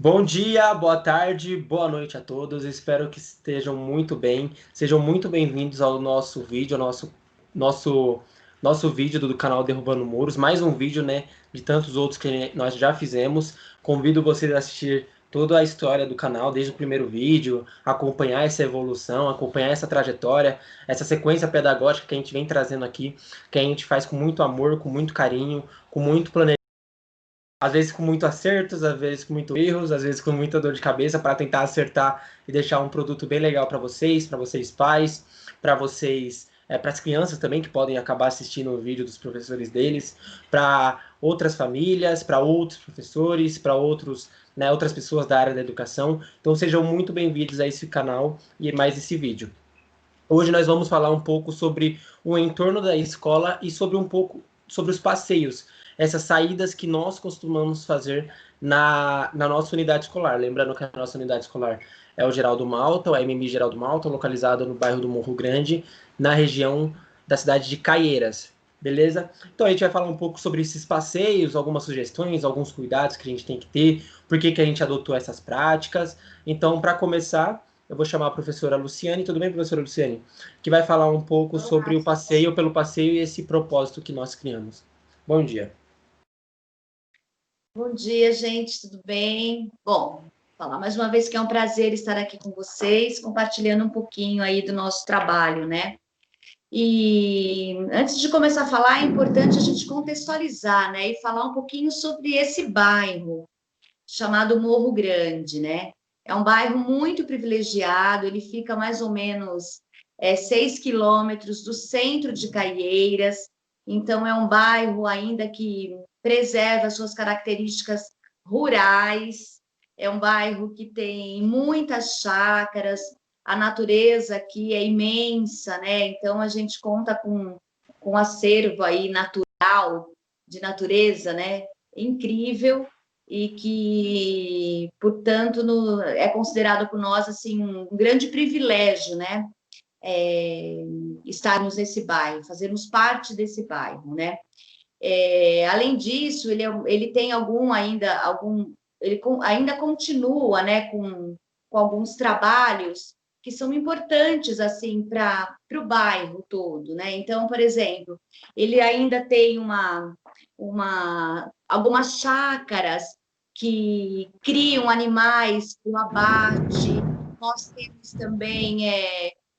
Bom dia, boa tarde, boa noite a todos. Espero que estejam muito bem. Sejam muito bem-vindos ao nosso vídeo, nosso, nosso vídeo do canal Derrubando Muros. Mais um vídeo, né, de tantos outros que nós já fizemos. Convido vocês a assistir toda a história do canal, desde o primeiro vídeo, acompanhar essa evolução, acompanhar essa trajetória, essa sequência pedagógica que a gente vem trazendo aqui, que a gente faz com muito amor, com muito carinho, com muito planejamento. Às vezes com muito acertos, às vezes com muito erros, às vezes com muita dor de cabeça para tentar acertar e deixar um produto bem legal para vocês pais, para vocês, para as crianças também que podem acabar assistindo o vídeo dos professores deles, para outras famílias, para outros professores, para outros, né, outras pessoas da área da educação. Então sejam muito bem-vindos a esse canal e mais esse vídeo. Hoje nós vamos falar um pouco sobre o entorno da escola e sobre um pouco sobre os passeios, essas saídas que nós costumamos fazer na nossa unidade escolar. Lembrando que a nossa unidade escolar é o Geraldo Malta, o MMI Geraldo Malta, localizado no bairro do Morro Grande, na região da cidade de Caieiras. Beleza? Então a gente vai falar um pouco sobre esses passeios, algumas sugestões, alguns cuidados que a gente tem que ter, por que a gente adotou essas práticas. Então, para começar, eu vou chamar a professora Luciane. Tudo bem, professora Luciane? Que vai falar um pouco sobre Olá, o passeio pelo passeio e esse propósito que nós criamos. Bom dia. bom dia, gente, tudo bem? Bom, falar mais uma vez que é um prazer estar aqui com vocês, compartilhando um pouquinho aí do nosso trabalho, né? E antes de começar a falar, é importante a gente contextualizar, né? E falar um pouquinho sobre esse bairro chamado Morro Grande, né? É um bairro muito privilegiado, ele fica mais ou menos 6 quilômetros do centro de Caieiras, então é um bairro ainda que preserva suas características rurais, é um bairro que tem muitas chácaras, a natureza aqui é imensa, né? Então a gente conta com um acervo aí natural, de natureza, né? Incrível e que, portanto, é considerado por nós assim um grande privilégio, né? Estarmos nesse bairro, fazermos parte desse bairro, né? Além disso, ele tem ele ainda continua, né, com alguns trabalhos que são importantes assim para o bairro todo, né? Então, por exemplo, ele ainda tem algumas chácaras que criam animais para o abate. Nós temos também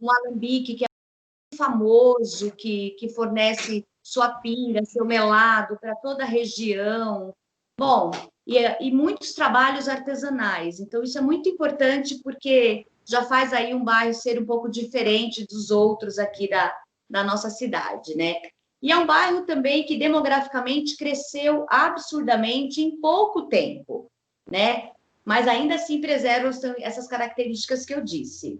um alambique que famoso, que fornece sua pinga, seu melado para toda a região. Bom, e muitos trabalhos artesanais. Então, isso é muito importante porque já faz aí um bairro ser um pouco diferente dos outros aqui da nossa cidade, né? E é um bairro também que demograficamente cresceu absurdamente em pouco tempo, né? Mas ainda assim preserva essas características que eu disse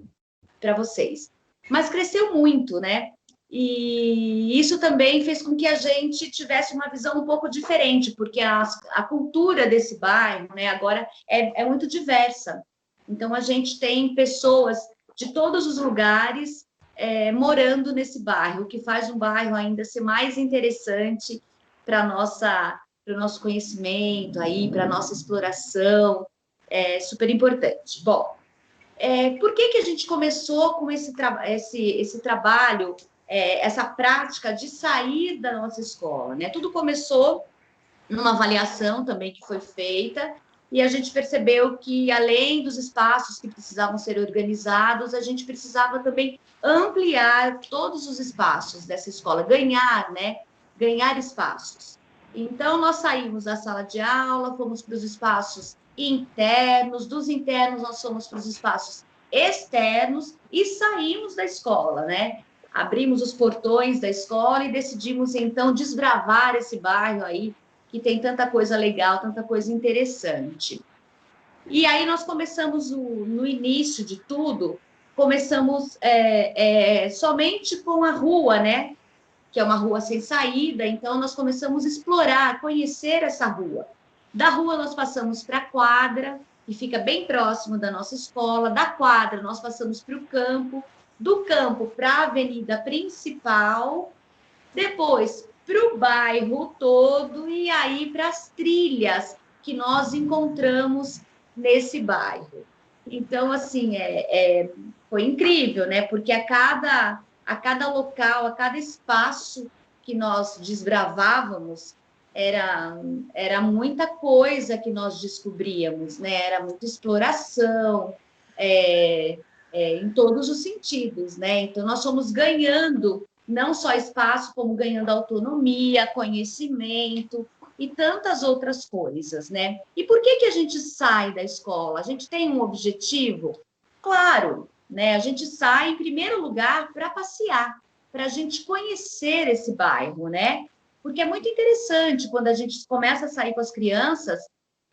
para vocês. Mas cresceu muito, né? E isso também fez com que a gente tivesse uma visão um pouco diferente, porque a cultura desse bairro, né, agora é muito diversa. Então, a gente tem pessoas de todos os lugares morando nesse bairro, o que faz um bairro ainda ser mais interessante para o nosso conhecimento, para a nossa exploração, é super importante. Bom, por que a gente começou com esse trabalho, essa prática de sair da nossa escola, né? Tudo começou numa avaliação também que foi feita, e a gente percebeu que, além dos espaços que precisavam ser organizados, a gente precisava também ampliar todos os espaços dessa escola, ganhar, né? Ganhar espaços. Então, nós saímos da sala de aula, fomos para os espaços internos, dos internos nós fomos para os espaços externos e saímos da escola, né? Abrimos os portões da escola e decidimos, então, desbravar esse bairro aí, que tem tanta coisa legal, tanta coisa interessante. E aí nós começamos, no início de tudo, começamos somente com a rua, né? Que é uma rua sem saída, então nós começamos a explorar, conhecer essa rua. Da rua nós passamos para a quadra, que fica bem próximo da nossa escola, da quadra nós passamos para o campo, do campo para a avenida principal, depois para o bairro todo e aí para as trilhas que nós encontramos nesse bairro. Então, assim, foi incrível, né? Porque a cada local, a cada espaço que nós desbravávamos, era muita coisa que nós descobríamos, né? Era muita exploração, é, em todos os sentidos, né? Então, nós fomos ganhando não só espaço, como ganhando autonomia, conhecimento e tantas outras coisas, né? E por que a gente sai da escola? A gente tem um objetivo? Claro, né? A gente sai, em primeiro lugar, para passear, para a gente conhecer esse bairro, né? Porque é muito interessante quando a gente começa a sair com as crianças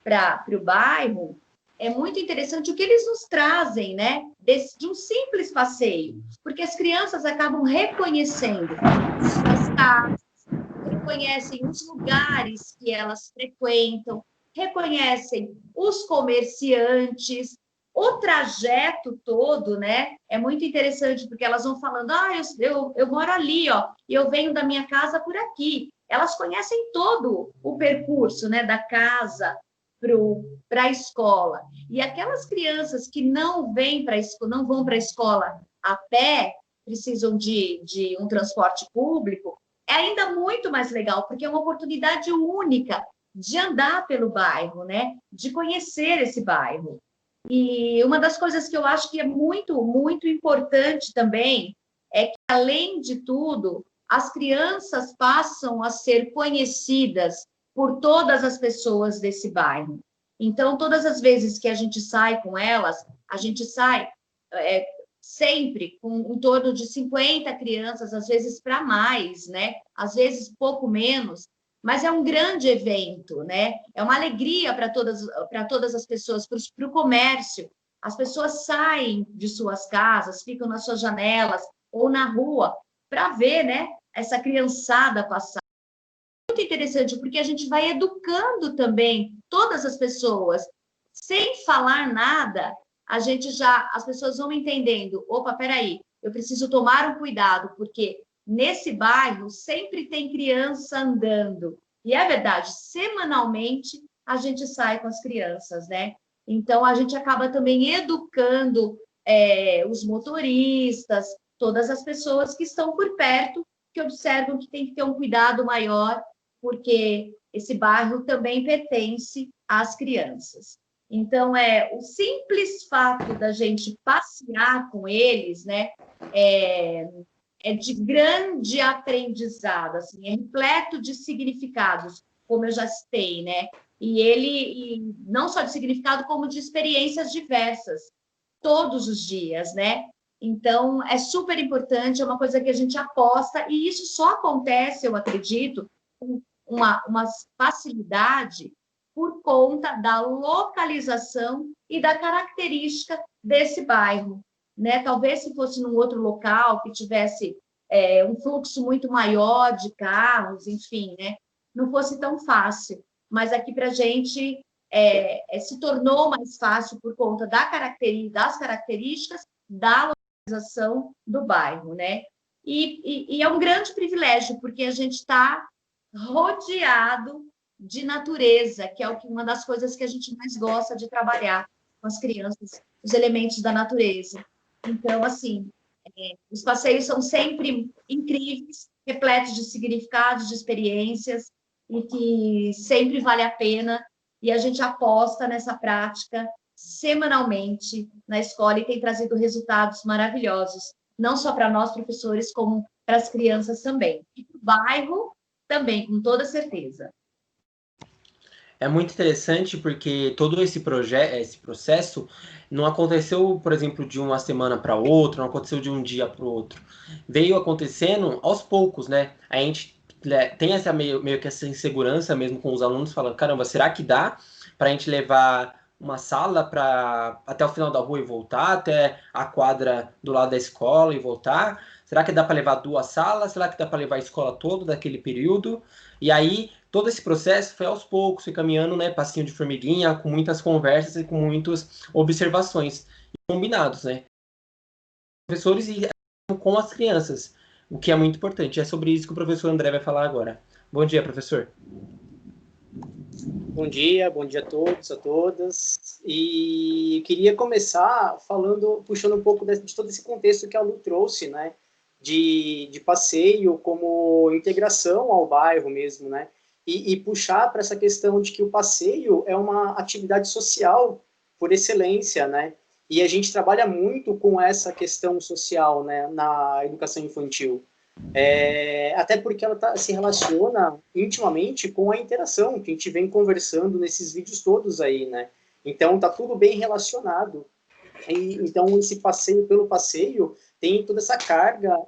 para o bairro, é muito interessante o que eles nos trazem, né? De um simples passeio, porque as crianças acabam reconhecendo as casas, reconhecem os lugares que elas frequentam, reconhecem os comerciantes, o trajeto todo, né? É muito interessante, porque elas vão falando, eu moro ali, ó, e eu venho da minha casa por aqui. Elas conhecem todo o percurso, né, da casa para a escola. E aquelas crianças que não vêm para não vão para a escola a pé, precisam de um transporte público, é ainda muito mais legal, porque é uma oportunidade única de andar pelo bairro, né? De conhecer esse bairro. E uma das coisas que eu acho que é muito, muito importante também é que, além de tudo, as crianças passam a ser conhecidas por todas as pessoas desse bairro. Então, todas as vezes que a gente sai com elas, a gente sai é, sempre com em torno de 50 crianças, às vezes para mais, né? Às vezes pouco menos, mas é um grande evento, né? É uma alegria para todas as pessoas, para o comércio. As pessoas saem de suas casas, ficam nas suas janelas ou na rua para ver, né? Essa criançada passar. Muito interessante, porque a gente vai educando também todas as pessoas, sem falar nada, as pessoas vão entendendo, opa, peraí, eu preciso tomar um cuidado, porque nesse bairro sempre tem criança andando. E é verdade, semanalmente a gente sai com as crianças, né? Então a gente acaba também educando os motoristas, todas as pessoas que estão por perto, que observam que tem que ter um cuidado maior, porque esse bairro também pertence às crianças. Então, o simples fato da gente passear com eles, né, é de grande aprendizado, assim, é repleto de significados, como eu já citei, né? E não só de significado, como de experiências diversas, todos os dias, né? Então, é super importante, é uma coisa que a gente aposta, e isso só acontece, eu acredito, com uma facilidade por conta da localização e da característica desse bairro, né? Talvez se fosse num outro local que tivesse um fluxo muito maior de carros, enfim, né? Não fosse tão fácil. Mas aqui para a gente se tornou mais fácil por conta das características da localização do bairro, né? E é um grande privilégio, porque a gente está rodeado de natureza, que é uma das coisas que a gente mais gosta de trabalhar com as crianças, os elementos da natureza. Então, assim, os passeios são sempre incríveis, repletos de significados, de experiências, e que sempre vale a pena, e a gente aposta nessa prática semanalmente na escola e tem trazido resultados maravilhosos, não só para nós, professores, como para as crianças também. E para o bairro também, com toda certeza. É muito interessante porque todo esse processo não aconteceu, por exemplo, de uma semana para outra, não aconteceu de um dia para o outro. Veio acontecendo aos poucos, né? A gente tem essa meio que essa insegurança mesmo com os alunos, falando, caramba, será que dá para a gente levar uma sala para até o final da rua e voltar, até a quadra do lado da escola e voltar? Será que dá para levar duas salas? Será que dá para levar a escola toda daquele período? E aí todo esse processo foi aos poucos, foi caminhando, né, passinho de formiguinha, com muitas conversas e com muitas observações e combinados, né, professores e com as crianças, o que é muito importante. É sobre isso que o professor André vai falar agora. Bom dia, professor. Bom dia a todos, a todas. E eu queria começar falando, puxando um pouco de todo esse contexto que a Lu trouxe, né? De passeio como integração ao bairro mesmo, né? E puxar para essa questão de que o passeio é uma atividade social por excelência, né? E a gente trabalha muito com essa questão social, né, na educação infantil. Até porque ela se relaciona intimamente com a interação que a gente vem conversando nesses vídeos todos aí, né? Então, tá tudo bem relacionado. Então, esse passeio pelo passeio tem toda essa carga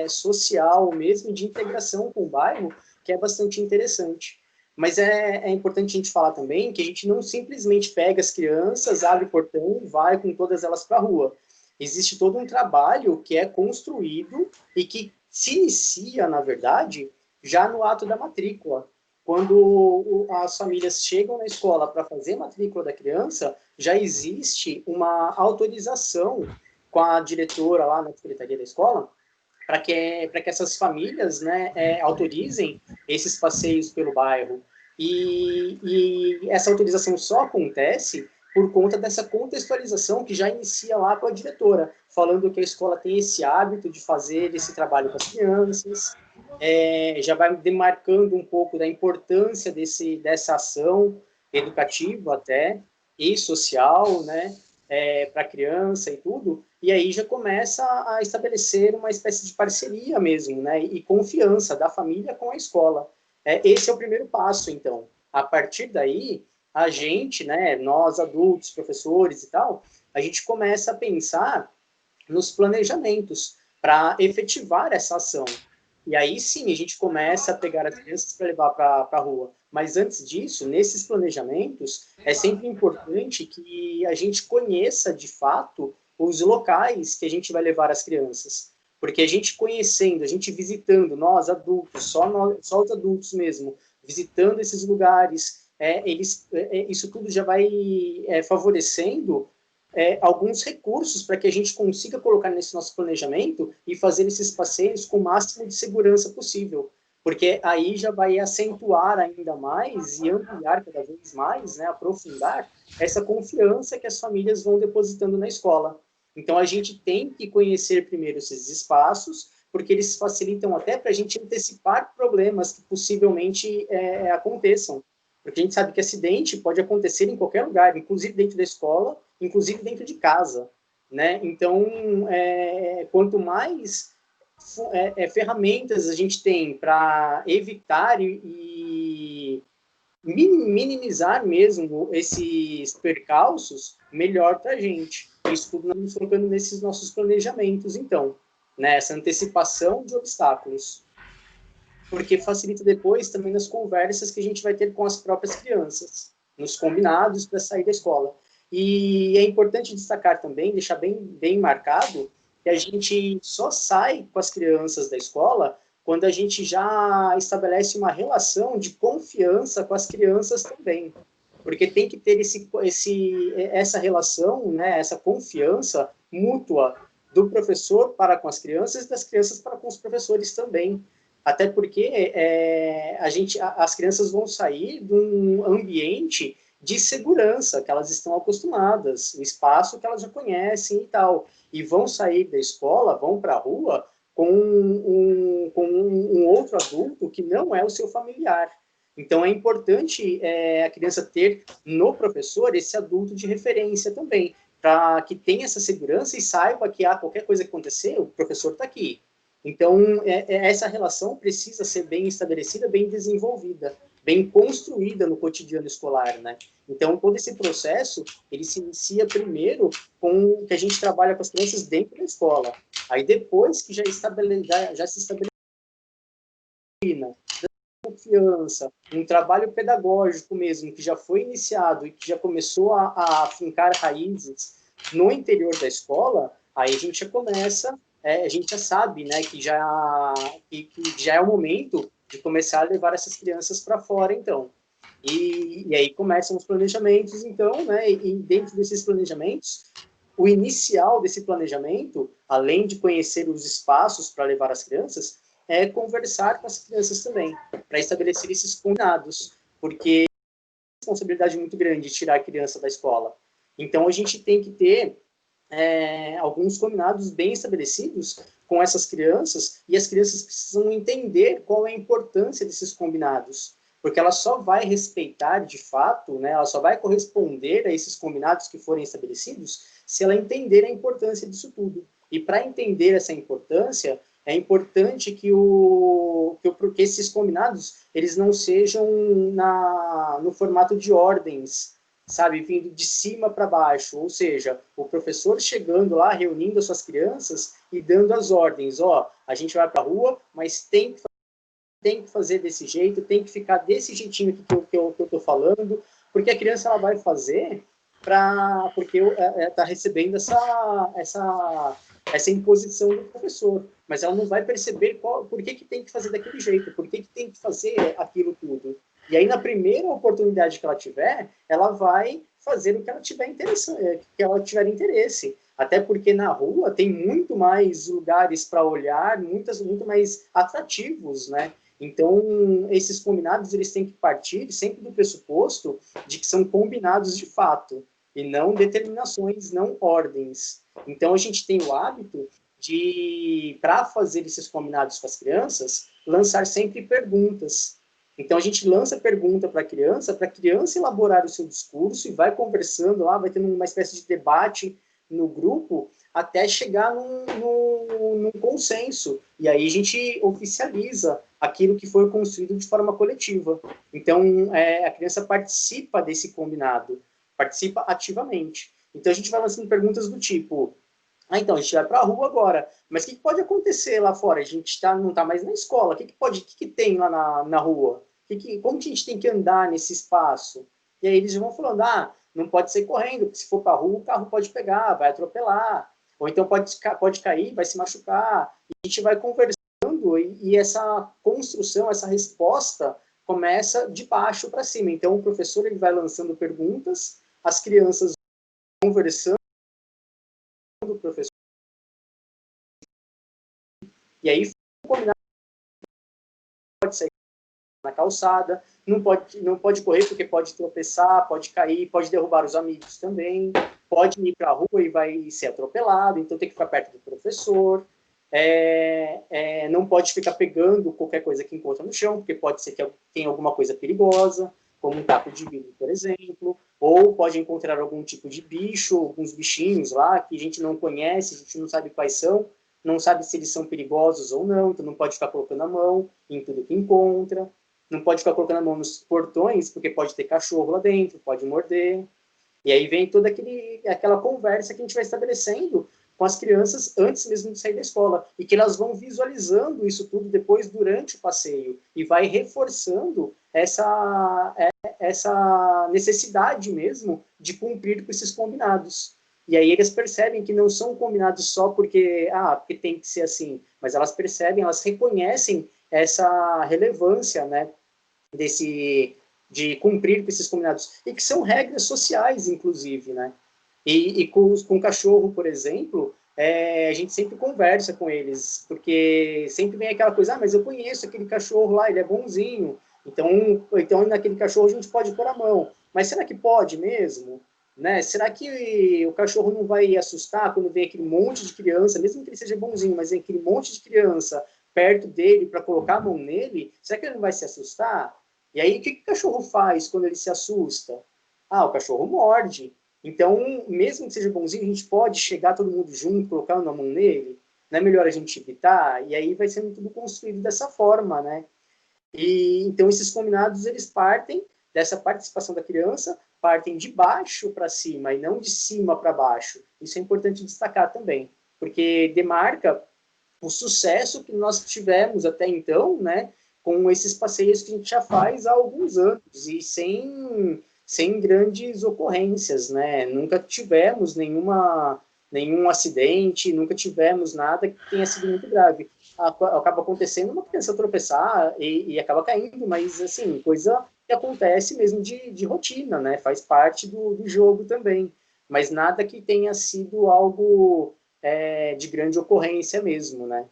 social mesmo, de integração com o bairro, que é bastante interessante. Mas é importante a gente falar também que a gente não simplesmente pega as crianças, abre o portão e vai com todas elas para a rua. Existe todo um trabalho que é construído e que se inicia, na verdade, já no ato da matrícula. Quando as famílias chegam na escola para fazer a matrícula da criança, já existe uma autorização com a diretora lá na secretaria da escola para que essas famílias, né, autorizem esses passeios pelo bairro. E essa autorização só acontece por conta dessa contextualização que já inicia lá com a diretora, falando que a escola tem esse hábito de fazer esse trabalho com as crianças, já vai demarcando um pouco da importância dessa ação educativa até, e social, né, para a criança e tudo, e aí já começa a estabelecer uma espécie de parceria mesmo, né, e confiança da família com a escola. Esse é o primeiro passo, então. A partir daí, a gente, né, nós adultos, professores e tal, a gente começa a pensar nos planejamentos para efetivar essa ação. E aí sim a gente começa a pegar as crianças para levar para a rua. Mas antes disso, nesses planejamentos, é sempre importante que a gente conheça de fato os locais que a gente vai levar as crianças. Porque a gente conhecendo, a gente visitando, nós adultos, só os adultos mesmo, visitando esses lugares, isso tudo já vai favorecendo alguns recursos para que a gente consiga colocar nesse nosso planejamento e fazer esses passeios com o máximo de segurança possível, porque aí já vai acentuar ainda mais e ampliar cada vez mais, né, aprofundar essa confiança que as famílias vão depositando na escola. Então, a gente tem que conhecer primeiro esses espaços, porque eles facilitam até para a gente antecipar problemas que possivelmente aconteçam. Porque a gente sabe que acidente pode acontecer em qualquer lugar, inclusive dentro da escola, inclusive dentro de casa, né? Então, quanto mais ferramentas a gente tem para evitar e minimizar mesmo esses percalços, melhor para a gente. Isso tudo nós colocando nesses nossos planejamentos, então, né? Essa antecipação de obstáculos, porque facilita depois também nas conversas que a gente vai ter com as próprias crianças, nos combinados para sair da escola. E é importante destacar também, deixar bem marcado, que a gente só sai com as crianças da escola quando a gente já estabelece uma relação de confiança com as crianças também. Porque tem que ter essa relação, né, essa confiança mútua do professor para com as crianças e das crianças para com os professores também. Até porque as crianças vão sair de um ambiente de segurança que elas estão acostumadas, o espaço que elas já conhecem e tal, e vão sair da escola, vão para a rua com um outro adulto que não é o seu familiar. Então é importante a criança ter no professor esse adulto de referência também, para que tenha essa segurança e saiba que qualquer coisa que acontecer, o professor está aqui. Então, essa relação precisa ser bem estabelecida, bem desenvolvida, bem construída no cotidiano escolar, né? Então, todo esse processo, ele se inicia primeiro com que a gente trabalha com as crianças dentro da escola. Aí, depois que já se estabelece confiança, um trabalho pedagógico mesmo, que já foi iniciado e que já começou a fincar raízes no interior da escola, aí a gente já começa, a gente já sabe, né, que já é o momento de começar a levar essas crianças para fora, então. E aí começam os planejamentos, então, né, e dentro desses planejamentos, o inicial desse planejamento, além de conhecer os espaços para levar as crianças, é conversar com as crianças também, para estabelecer esses combinados, porque responsabilidade muito grande de tirar a criança da escola. Então, a gente tem que ter alguns combinados bem estabelecidos com essas crianças, e as crianças precisam entender qual é a importância desses combinados, porque ela só vai respeitar, de fato, né, ela só vai corresponder a esses combinados que forem estabelecidos se ela entender a importância disso tudo. E para entender essa importância, é importante que esses combinados eles não sejam no formato de ordens, sabe, vindo de cima para baixo, ou seja, o professor chegando lá, reunindo as suas crianças e dando as ordens, ó, a gente vai para a rua, mas tem que fazer desse jeito, tem que ficar desse jeitinho que eu estou falando, porque a criança ela vai fazer porque está recebendo essa imposição do professor, mas ela não vai perceber por que tem que fazer daquele jeito, por que tem que fazer aquilo tudo. E aí, na primeira oportunidade que ela tiver, ela vai fazer o que ela tiver interesse. Até porque na rua tem muito mais lugares para olhar, muito mais atrativos, né? Então, esses combinados, eles têm que partir sempre do pressuposto de que são combinados de fato, e não determinações, não ordens. Então, a gente tem o hábito de, para fazer esses combinados com as crianças, lançar sempre perguntas. Então, a gente lança pergunta para a criança elaborar o seu discurso e vai conversando lá, vai tendo uma espécie de debate no grupo até chegar num consenso. E aí a gente oficializa aquilo que foi construído de forma coletiva. Então, a criança participa desse combinado, participa ativamente. Então, a gente vai lançando perguntas do tipo, então, a gente vai para a rua agora, mas o que pode acontecer lá fora? A gente não está mais na escola, o que tem lá na rua? Como que a gente tem que andar nesse espaço? E aí eles vão falando, não pode sair correndo, porque se for para a rua, o carro pode pegar, vai atropelar, ou então pode cair, vai se machucar. E a gente vai conversando, e essa construção, essa resposta começa de baixo para cima. Então, o professor ele vai lançando perguntas, as crianças vão conversando com o professor, e aí combinar, pode sair na calçada, não pode correr porque pode tropeçar, pode cair, pode derrubar os amigos também, pode ir para a rua e vai ser atropelado, então tem que ficar perto do professor, não pode ficar pegando qualquer coisa que encontra no chão, porque pode ser que tenha alguma coisa perigosa, como um taco de vidro, por exemplo, ou pode encontrar algum tipo de bicho, alguns bichinhos lá que a gente não conhece, a gente não sabe quais são, não sabe se eles são perigosos ou não, então não pode ficar colocando a mão em tudo que encontra, não pode ficar colocando a mão nos portões, porque pode ter cachorro lá dentro, pode morder. E aí vem toda aquela conversa que a gente vai estabelecendo com as crianças antes mesmo de sair da escola, e que elas vão visualizando isso tudo depois durante o passeio, e vai reforçando essa necessidade mesmo de cumprir com esses combinados. E aí eles percebem que não são combinados só porque tem que ser assim, mas elas percebem, elas reconhecem essa relevância, né, de cumprir com esses combinados, e que são regras sociais, inclusive, né? E com o cachorro, por exemplo, a gente sempre conversa com eles, porque sempre vem aquela coisa, mas eu conheço aquele cachorro lá, ele é bonzinho, então naquele cachorro a gente pode pôr a mão, mas será que pode mesmo? Né? Será que o cachorro não vai assustar quando vem aquele monte de criança, mesmo que ele seja bonzinho, mas vem aquele monte de criança perto dele para colocar a mão nele? Será que ele não vai se assustar? E aí, o que o cachorro faz quando ele se assusta? O cachorro morde. Então, mesmo que seja bonzinho, a gente pode chegar todo mundo junto, colocar uma mão nele? Não é melhor a gente evitar? E aí vai sendo tudo construído dessa forma, né? E então esses combinados, eles partem dessa participação da criança, partem de baixo para cima e não de cima para baixo. Isso é importante destacar também, porque demarca o sucesso que nós tivemos até então, né, com esses passeios que a gente já faz há alguns anos e sem grandes ocorrências, né? Nunca tivemos nenhum acidente, nunca tivemos nada que tenha sido muito grave. Acaba acontecendo uma criança tropeçar e acaba caindo, mas, assim, coisa que acontece mesmo de rotina, né? Faz parte do jogo também, mas nada que tenha sido algo de grande ocorrência mesmo, né?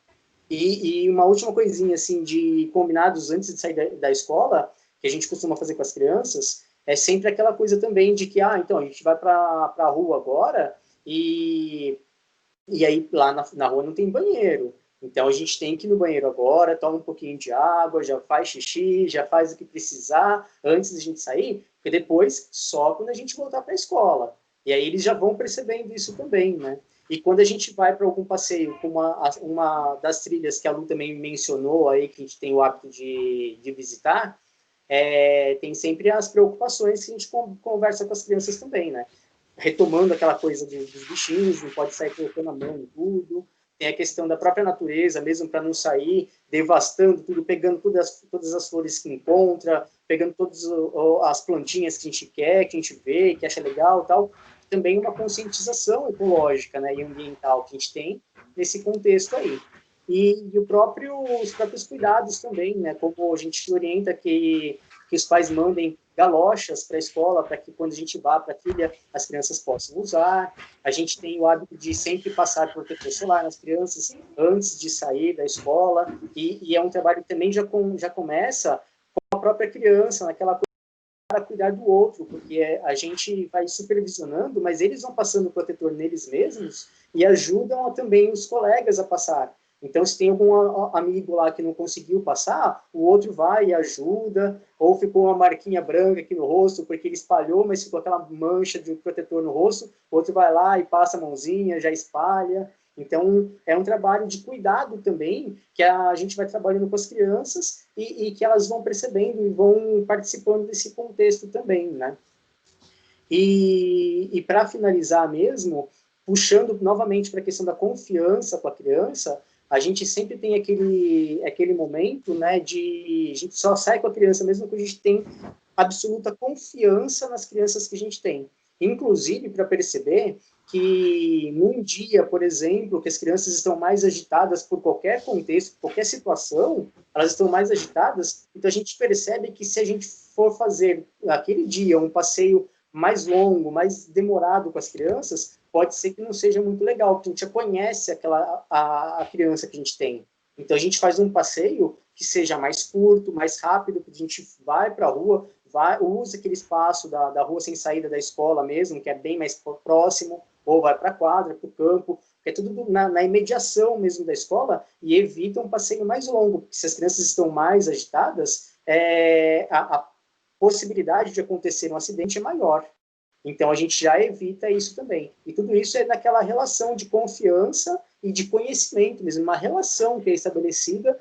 E uma última coisinha, assim, de combinados antes de sair da escola, que a gente costuma fazer com as crianças, é sempre aquela coisa também de que, então, a gente vai para a rua agora e aí lá na rua não tem banheiro. Então a gente tem que ir no banheiro agora, toma um pouquinho de água, já faz xixi, já faz o que precisar antes da gente sair, porque depois só quando a gente voltar para a escola. E aí eles já vão percebendo isso também, né? E quando a gente vai para algum passeio, como uma das trilhas que a Lu também mencionou aí, que a gente tem o hábito de visitar, tem sempre as preocupações que a gente conversa com as crianças também, né? Retomando aquela coisa dos bichinhos, não pode sair colocando a mão em tudo. Tem a questão da própria natureza, mesmo para não sair devastando tudo, pegando todas as flores que encontra, pegando todas as plantinhas que a gente quer, que a gente vê, que acha legal e tal. Também uma conscientização ecológica, né, e ambiental que a gente tem nesse contexto aí. E os próprios cuidados também, né, como a gente orienta que os pais mandem galochas para a escola, para que quando a gente vá para a trilha, as crianças possam usar. A gente tem o hábito de sempre passar protetor solar nas crianças antes de sair da escola, e é um trabalho que também já começa com a própria criança, naquela coisa para cuidar do outro, porque a gente vai supervisionando, mas eles vão passando o protetor neles mesmos e ajudam também os colegas a passar. Então, se tem algum amigo lá que não conseguiu passar, o outro vai e ajuda, ou ficou uma marquinha branca aqui no rosto, porque ele espalhou, mas ficou aquela mancha de protetor no rosto, o outro vai lá e passa a mãozinha, já espalha. Então, é um trabalho de cuidado também, que a gente vai trabalhando com as crianças e que elas vão percebendo e vão participando desse contexto também, né? E para finalizar mesmo, puxando novamente para a questão da confiança com a criança, a gente sempre tem aquele momento, né, a gente só sai com a criança mesmo que a gente tem absoluta confiança nas crianças que a gente tem. Inclusive, para perceber que num dia, por exemplo, que as crianças estão mais agitadas por qualquer contexto, qualquer situação, elas estão mais agitadas, então a gente percebe que se a gente for fazer aquele dia um passeio mais longo, mais demorado com as crianças, pode ser que não seja muito legal, porque a gente já conhece a criança que a gente tem. Então a gente faz um passeio que seja mais curto, mais rápido, que a gente vai para a rua, usa aquele espaço da rua sem saída da escola mesmo, que é bem mais próximo, ou vai para a quadra, para o campo, que é tudo na imediação mesmo da escola, e evita um passeio mais longo, porque se as crianças estão mais agitadas, a possibilidade de acontecer um acidente é maior. Então, a gente já evita isso também. E tudo isso é naquela relação de confiança e de conhecimento mesmo, uma relação que é estabelecida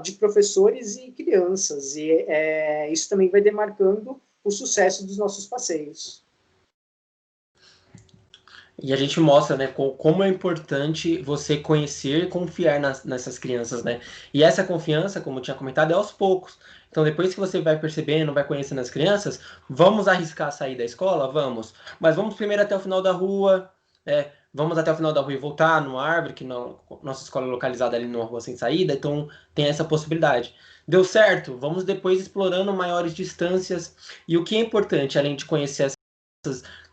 de professores e crianças. E isso também vai demarcando o sucesso dos nossos passeios. E a gente mostra, né, como é importante você conhecer e confiar nessas crianças, né? E essa confiança, como eu tinha comentado, é aos poucos. Então, depois que você vai percebendo, vai conhecendo as crianças, vamos arriscar sair da escola? Vamos. Mas vamos primeiro até o final da rua, vamos até o final da rua e voltar numa árvore, que nossa escola é localizada ali numa rua sem saída, então tem essa possibilidade. Deu certo? Vamos depois explorando maiores distâncias. E o que é importante, além de conhecer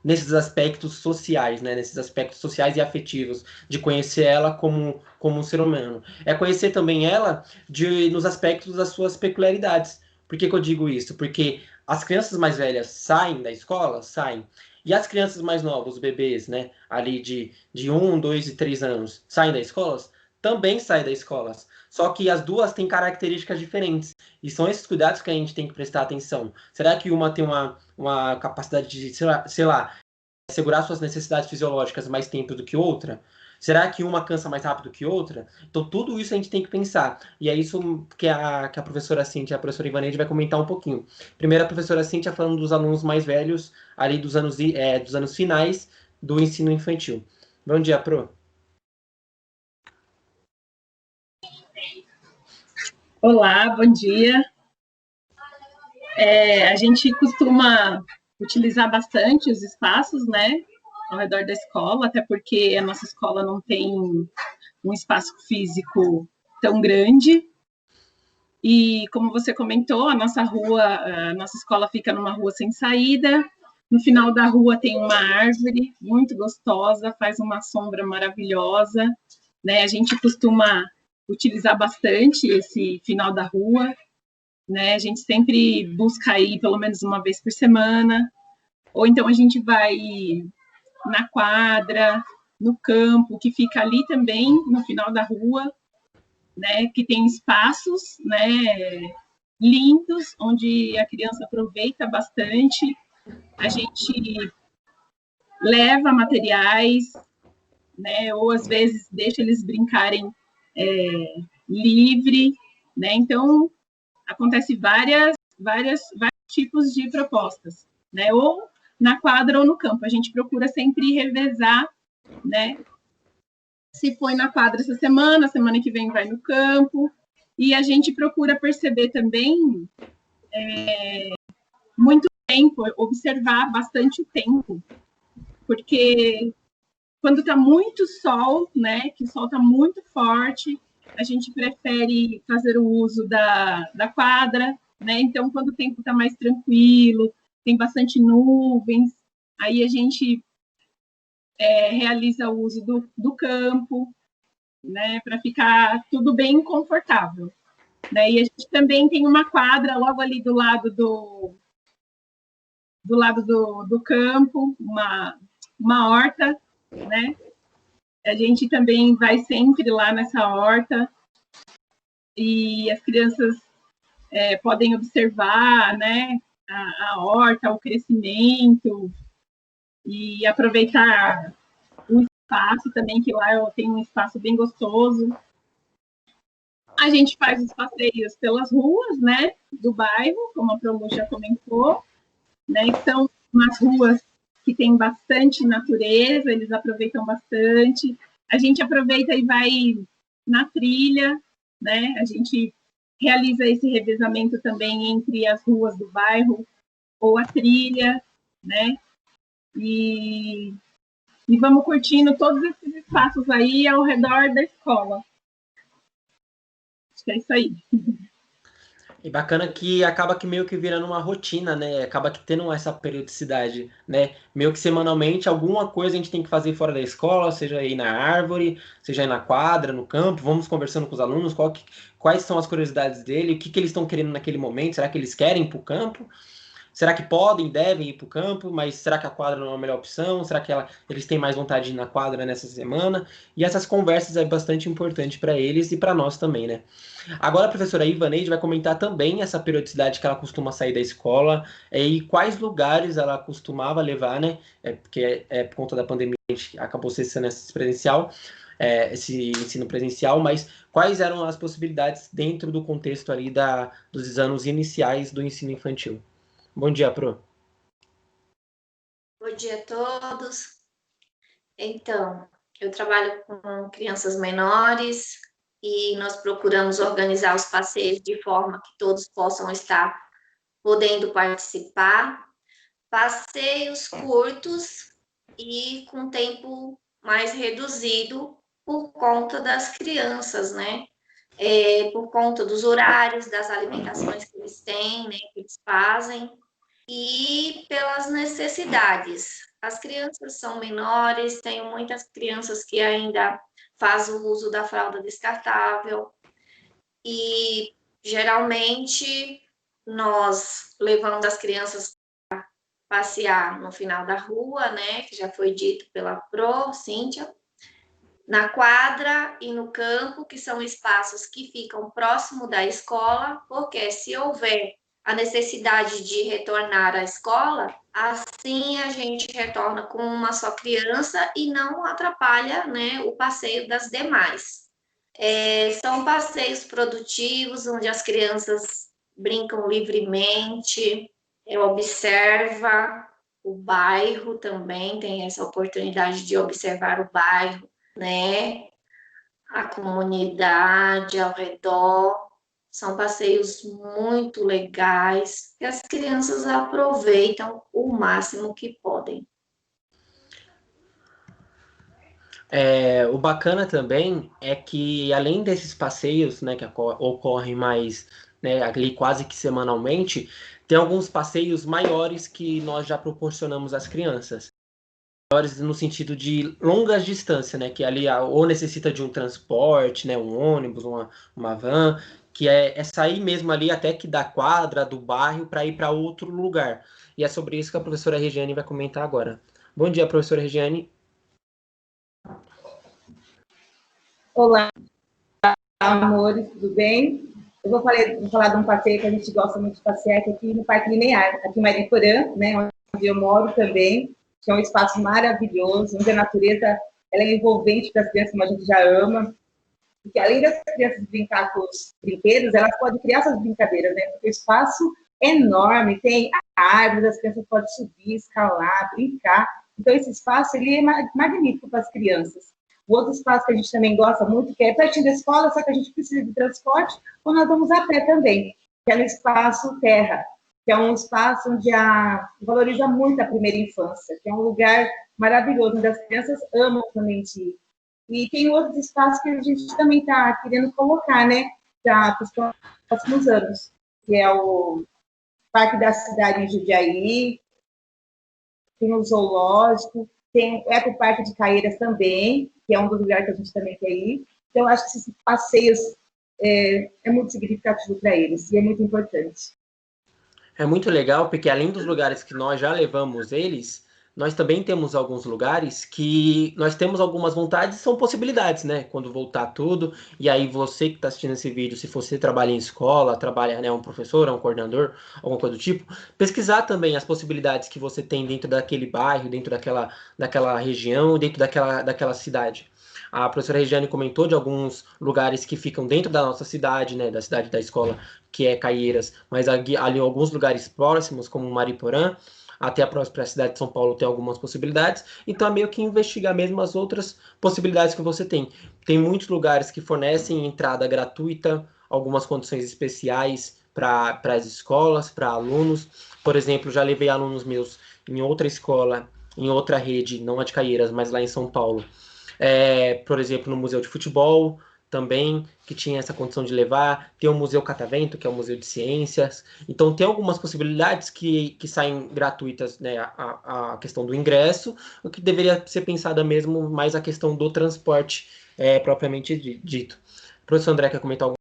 nesses aspectos sociais, né? Nesses aspectos sociais e afetivos, de conhecer ela como um ser humano. É conhecer também ela nos aspectos das suas peculiaridades. Por que eu digo isso? Porque as crianças mais velhas saem da escola, saem. E as crianças mais novas, os bebês, né? Ali de 1, 2 e 3 anos, saem da escola, também saem da escola. Só que as duas têm características diferentes. E são esses cuidados que a gente tem que prestar atenção. Será que uma tem uma capacidade de, sei lá, assegurar suas necessidades fisiológicas mais tempo do que outra? Será que uma cansa mais rápido que outra? Então, tudo isso a gente tem que pensar. E é isso que a professora Cíntia e a professora Ivaneide vai comentar um pouquinho. Primeiro, a professora Cíntia falando dos alunos mais velhos, ali dos anos finais do ensino infantil. Bom dia, Pro. Olá, bom dia. A gente costuma utilizar bastante os espaços, né, ao redor da escola, até porque a nossa escola não tem um espaço físico tão grande. E como você comentou, a nossa escola fica numa rua sem saída. No final da rua tem uma árvore muito gostosa, faz uma sombra maravilhosa, né? A gente costuma utilizar bastante esse final da rua. né? A gente sempre busca ir pelo menos uma vez por semana, ou então a gente vai na quadra, no campo, que fica ali também, no final da rua, né? Que tem espaços, né? Lindos, onde a criança aproveita bastante. A gente leva materiais, né? Ou às vezes deixa eles brincarem livre, né? Então acontece vários tipos de propostas, né? Ou na quadra ou no campo. A gente procura sempre revezar, né? Se foi na quadra essa semana, semana que vem vai no campo. E a gente procura perceber também muito tempo, observar bastante o tempo, porque quando está muito sol, né, que o sol está muito forte, a gente prefere fazer o uso da quadra, né? Então, quando o tempo está mais tranquilo, tem bastante nuvens, aí a gente realiza o uso do campo, né, para ficar tudo bem confortável. Né? E a gente também tem uma quadra logo ali do lado do campo, uma horta, né? A gente também vai sempre lá nessa horta e as crianças podem observar, né, a horta, o crescimento e aproveitar o espaço também, que lá eu tenho um espaço bem gostoso. A gente faz os passeios pelas ruas, né, do bairro, como a Prolu já comentou, né, são umas ruas que tem bastante natureza, eles aproveitam bastante. A gente aproveita e vai na trilha, né, a gente realiza esse revezamento também entre as ruas do bairro ou a trilha, né, e vamos curtindo todos esses espaços aí ao redor da escola. Acho que é isso aí. E bacana que acaba que meio que virando uma rotina, né? Acaba que tendo essa periodicidade, né? Meio que semanalmente alguma coisa a gente tem que fazer fora da escola, seja aí na árvore, seja aí na quadra, no campo, vamos conversando com os alunos, quais são as curiosidades dele, o que eles estão querendo naquele momento, será que eles querem ir para o campo? Será que podem, devem ir para o campo, mas será que a quadra não é a melhor opção? Será que eles têm mais vontade de ir na quadra nessa semana? E essas conversas é bastante importante para eles e para nós também, né? Agora a professora Ivaneide vai comentar também essa periodicidade que ela costuma sair da escola e quais lugares ela costumava levar, né? Porque por conta da pandemia a gente acabou sendo esse presencial, esse ensino presencial, mas quais eram as possibilidades dentro do contexto ali dos anos iniciais do ensino infantil? Bom dia, Pro. Bom dia a todos. Então, eu trabalho com crianças menores e nós procuramos organizar os passeios de forma que todos possam estar podendo participar. Passeios curtos e com tempo mais reduzido por conta das crianças, né? Por conta dos horários, das alimentações que eles têm, né, que eles fazem, e pelas necessidades. As crianças são menores, tenho muitas crianças que ainda fazem o uso da fralda descartável, e geralmente nós levamos as crianças para passear no final da rua, né, que já foi dito pela Cíntia, na quadra e no campo, que são espaços que ficam próximo da escola, porque se houver a necessidade de retornar à escola, assim a gente retorna com uma só criança e não atrapalha, né, o passeio das demais. São passeios produtivos, onde as crianças brincam livremente, observa o bairro também, tem essa oportunidade de observar o bairro, né? A comunidade ao redor. São passeios muito legais que as crianças aproveitam o máximo que podem. O bacana também é que, além desses passeios, né, que ocorrem mais, né, ali quase que semanalmente, tem alguns passeios maiores que nós já proporcionamos às crianças. Maiores no sentido de longas distâncias, né, que ali ou necessita de um transporte, né, um ônibus, uma van, que é sair mesmo ali até que da quadra, do bairro, para ir para outro lugar. E é sobre isso que a professora Regiane vai comentar agora. Bom dia, professora Regiane. Olá, amores, tudo bem? Eu vou falar de um passeio que a gente gosta muito de passear, que é aqui no Parque Linear, aqui em Mariporã, né, onde eu moro também, que é um espaço maravilhoso, onde a natureza ela é envolvente para as crianças, como a gente já ama, porque além das crianças brincar com os brinquedos, elas podem criar suas brincadeiras, né, porque o espaço é enorme, tem árvores, as crianças podem subir, escalar, brincar, então esse espaço ele é magnífico para as crianças. O outro espaço que a gente também gosta muito, que é pertinho da escola, só que a gente precisa de transporte, ou nós vamos a pé também, que é no espaço Terra, que é um espaço onde valoriza muito a primeira infância, que é um lugar maravilhoso, onde as crianças amam também ir. E tem outros espaços que a gente também está querendo colocar, né, para os próximos anos, que é o Parque da Cidade em Jundiaí, tem o Zoológico, tem o Ecoparque de Caieiras também, que é um dos lugares que a gente também quer ir. Então, eu acho que esses passeios é muito significativo para eles e é muito importante. É muito legal, porque além dos lugares que nós já levamos eles, nós também temos alguns lugares que nós temos algumas vontades e são possibilidades, né? Quando voltar tudo, e aí você que está assistindo esse vídeo, se você trabalha em escola, trabalha, né, um professor, um coordenador, alguma coisa do tipo, pesquisar também as possibilidades que você tem dentro daquele bairro, dentro daquela região, dentro daquela cidade. A professora Regiane comentou de alguns lugares que ficam dentro da nossa cidade, né, da cidade da escola, que é Caieiras, mas ali em alguns lugares próximos, como Mariporã, até a própria cidade de São Paulo tem algumas possibilidades, então é meio que investigar mesmo as outras possibilidades que você tem. Tem muitos lugares que fornecem entrada gratuita, algumas condições especiais para as escolas, para alunos. Por exemplo, já levei alunos meus em outra escola, em outra rede, não a de Caieiras, mas lá em São Paulo. Por exemplo, no Museu de Futebol, também, que tinha essa condição de levar. Tem o Museu Catavento, que é o Museu de Ciências. Então, tem algumas possibilidades que saem gratuitas, né? A questão do ingresso, o que deveria ser pensada mesmo mais a questão do transporte propriamente dito. Professor André, quer comentar alguma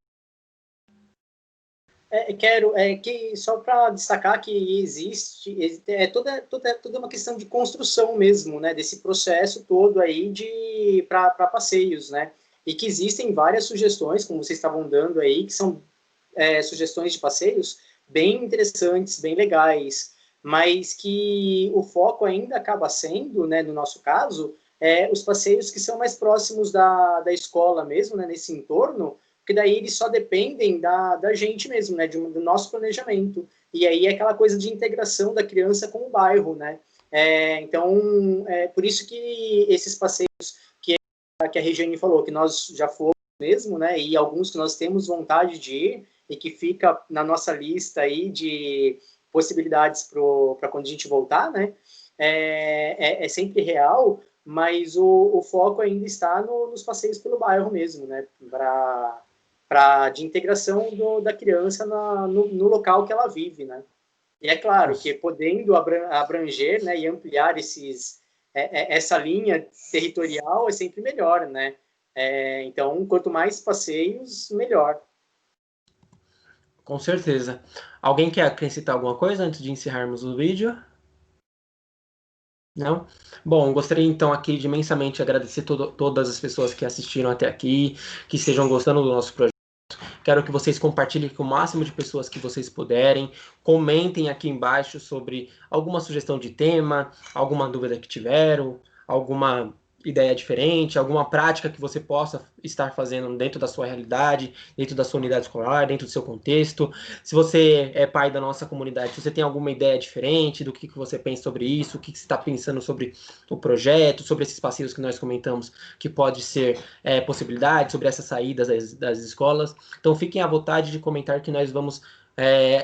Quero que só para destacar que existe toda uma questão de construção mesmo, né, desse processo todo aí para passeios, né, e que existem várias sugestões, como vocês estavam dando aí, que são sugestões de passeios bem interessantes, bem legais, mas que o foco ainda acaba sendo, né, no nosso caso, os passeios que são mais próximos da escola mesmo, né, nesse entorno, porque daí eles só dependem da gente mesmo, né, do nosso planejamento. E aí é aquela coisa de integração da criança com o bairro, né? Então, por isso que esses passeios que a Regiane falou, que nós já fomos mesmo, né, e alguns que nós temos vontade de ir, e que fica na nossa lista aí de possibilidades para quando a gente voltar, né, é sempre real, mas o foco ainda está nos passeios pelo bairro mesmo, né, de integração da criança no local que ela vive, né? E é claro que podendo abranger, né, e ampliar essa linha territorial é sempre melhor, né? Então, quanto mais passeios, melhor. Com certeza. Alguém quer acrescentar alguma coisa antes de encerrarmos o vídeo? Não? Bom, gostaria então aqui de imensamente agradecer todas as pessoas que assistiram até aqui, que estejam gostando do nosso projeto. Quero que vocês compartilhem com o máximo de pessoas que vocês puderem. Comentem aqui embaixo sobre alguma sugestão de tema, alguma dúvida que tiveram, alguma ideia diferente, alguma prática que você possa estar fazendo dentro da sua realidade, dentro da sua unidade escolar, dentro do seu contexto. Se você é pai da nossa comunidade, se você tem alguma ideia diferente do que você pensa sobre isso, o que você está pensando sobre o projeto, sobre esses passeios que nós comentamos, que pode ser possibilidade, sobre essas saídas das escolas. Então fiquem à vontade de comentar que nós vamos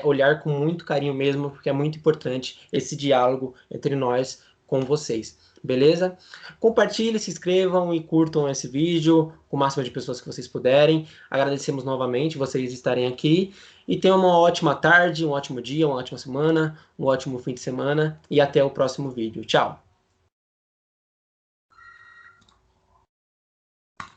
olhar com muito carinho mesmo, porque é muito importante esse diálogo entre nós com vocês. Beleza? Compartilhem, se inscrevam e curtam esse vídeo com o máximo de pessoas que vocês puderem. Agradecemos novamente vocês estarem aqui. E tenham uma ótima tarde, um ótimo dia, uma ótima semana, um ótimo fim de semana. E até o próximo vídeo. Tchau!